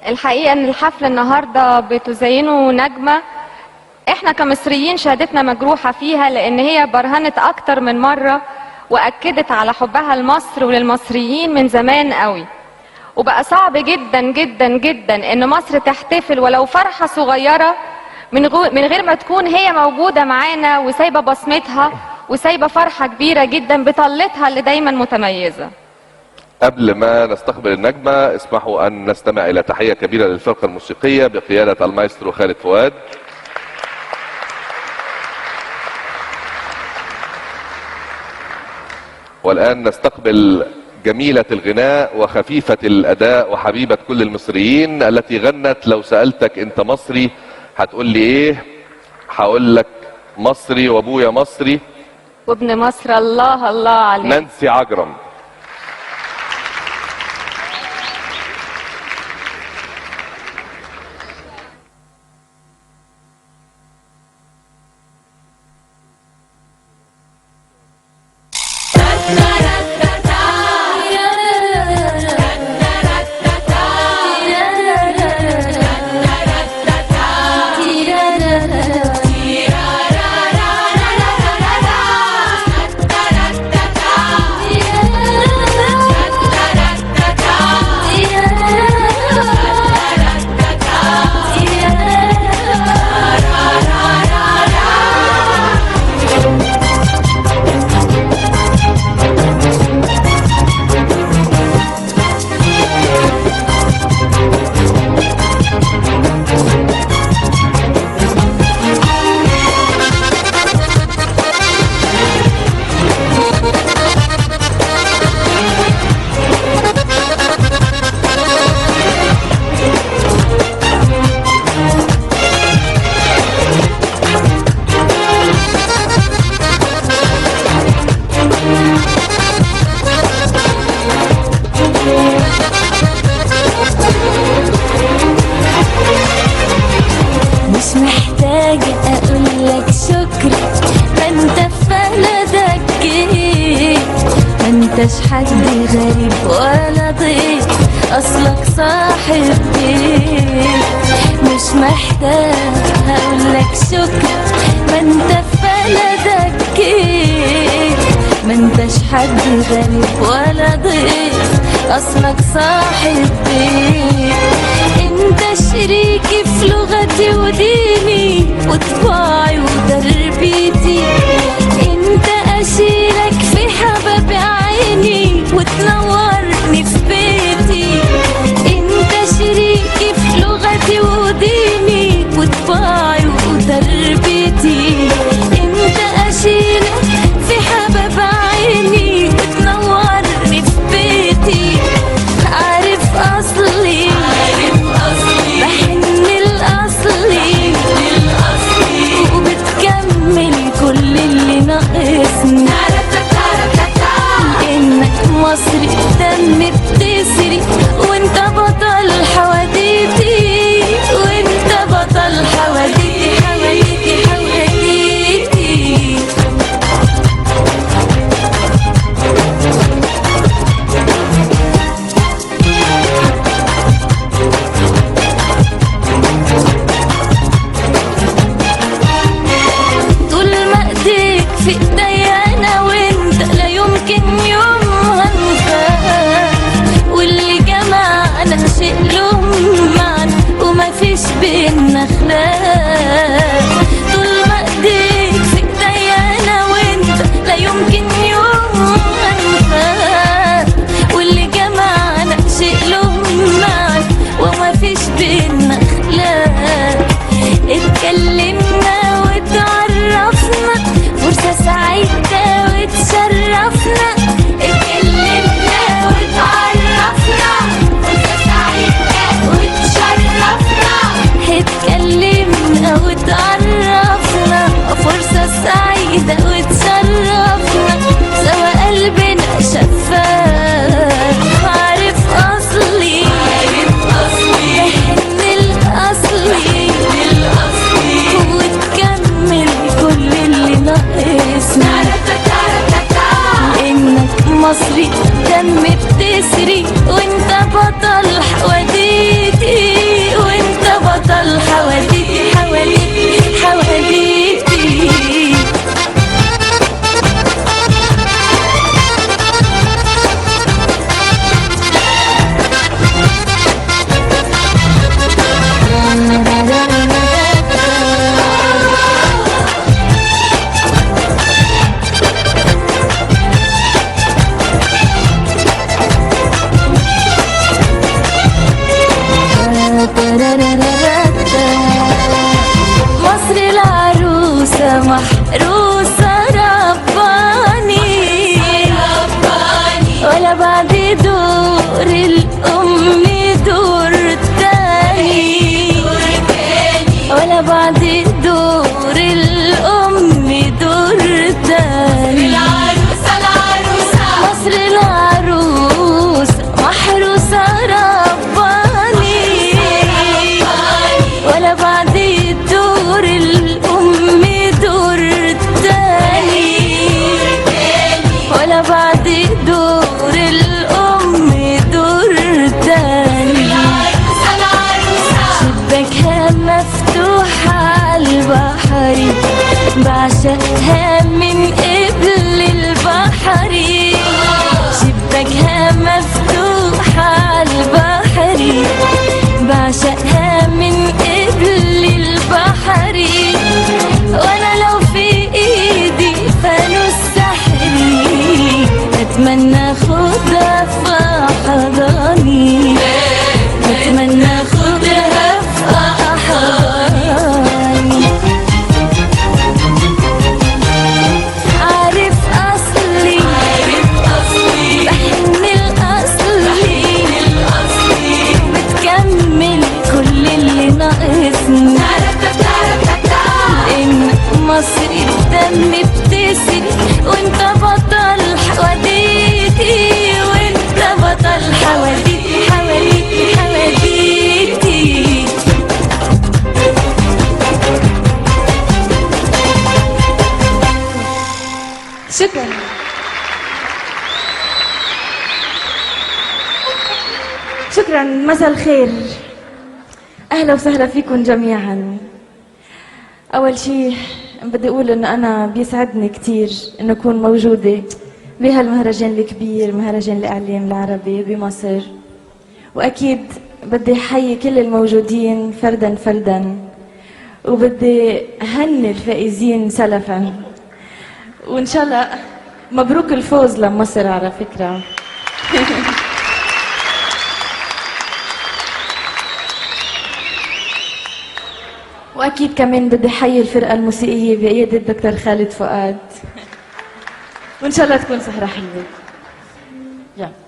الحقيقة ان الحفل النهاردة بتزينه نجمة احنا كمصريين شهادتنا مجروحة فيها، لان هي برهنت اكتر من مرة واكدت على حبها لمصر وللمصريين من زمان قوي. وبقى صعب جدا جدا جدا ان مصر تحتفل ولو فرحة صغيرة من غير ما تكون هي موجودة معانا وسايبة بصمتها وسايبة فرحة كبيرة جدا بطلتها اللي دايما متميزة. قبل ما نستقبل النجمة اسمحوا أن نستمع إلى تحية كبيرة للفرقة الموسيقية بقيادة المايسترو خالد فؤاد. والآن نستقبل جميلة الغناء وخفيفة الأداء وحبيبة كل المصريين التي غنت لو سألتك أنت مصري هتقول لي إيه؟ هقول لك مصري وأبويا مصري وابن مصر الله الله عليه. نانسي عجرم. مش محتاجة أقولك شكرا، ما انت في بلدك جيت، ما انتش حد غريب ولا ضيف، أصلك صاحب بيت. مش محتاجة أقولك شكرا، ما انت في بلدك جيت، ما انتش حد غريب ولا ضيف، أصلك صاحب بيت. انت شريكي في لغتي وديني وطباعي وتربيتي، انت اشيلك في حباب عيني وتنورني في بيتي. انت شريكي في لغتي وديني وطباعي وتربيتي، انت اشيلك في حباب عيني وتنورني في بيتي. عارف اصلي بحن الأصلي وبتكمل كل اللي ناقصني، إنك مصري دم بتسري وانت بطل حواديتي، وانت بطل حواديتي حواديتي حواديتي. طول ما ايديك في ايديا انا وانت لا يمكن يوم هنفرق، واللي جمعنا شيء له معنى وما فيش بينا خلاف. طول ما ايديك في ايديا انا وانت لا يمكن يوم هنفرق، واللي جمعنا شيء له معنى وما فيش بينا خلاف. اتكلمنا وتعرفنا فرصة سعيدة وتشرفنا، اتكلمنا وتعرفنا فرصة سعيدة وتشرفنا، اتكلمنا بعشقها من قبل البحري، شباكها مفتوحة عالبحري، بعشقها من قبل البحري، وانا لو في ايدي فانوس سحري اتمنى خدها في حضاني، اتمنى خدها في حضاني. عارف اصلي بحن الاصلي بتكمل كل اللي ناقصني، ان مصري الدم بتسري وانت بطل حواديتي، وانت بطل حواديتي حواديتي حواديتي. شكرا. شكرا. مساء الخير، اهلا وسهلا فيكم جميعا. اول شيء بدي اقول انه انا بيسعدني كثير انه اكون موجوده بهالمهرجان الكبير، مهرجان الاعلام العربي بمصر، واكيد بدي احيي كل الموجودين فردا فردا، وبدي اهني الفائزين سلفا، وان شاء الله مبروك الفوز لمصر على فكره. واكيد كمان بدي احيي الفرقه الموسيقيه بقياده الدكتور خالد فؤاد، وان شاء الله تكون سهره حلوه. يلا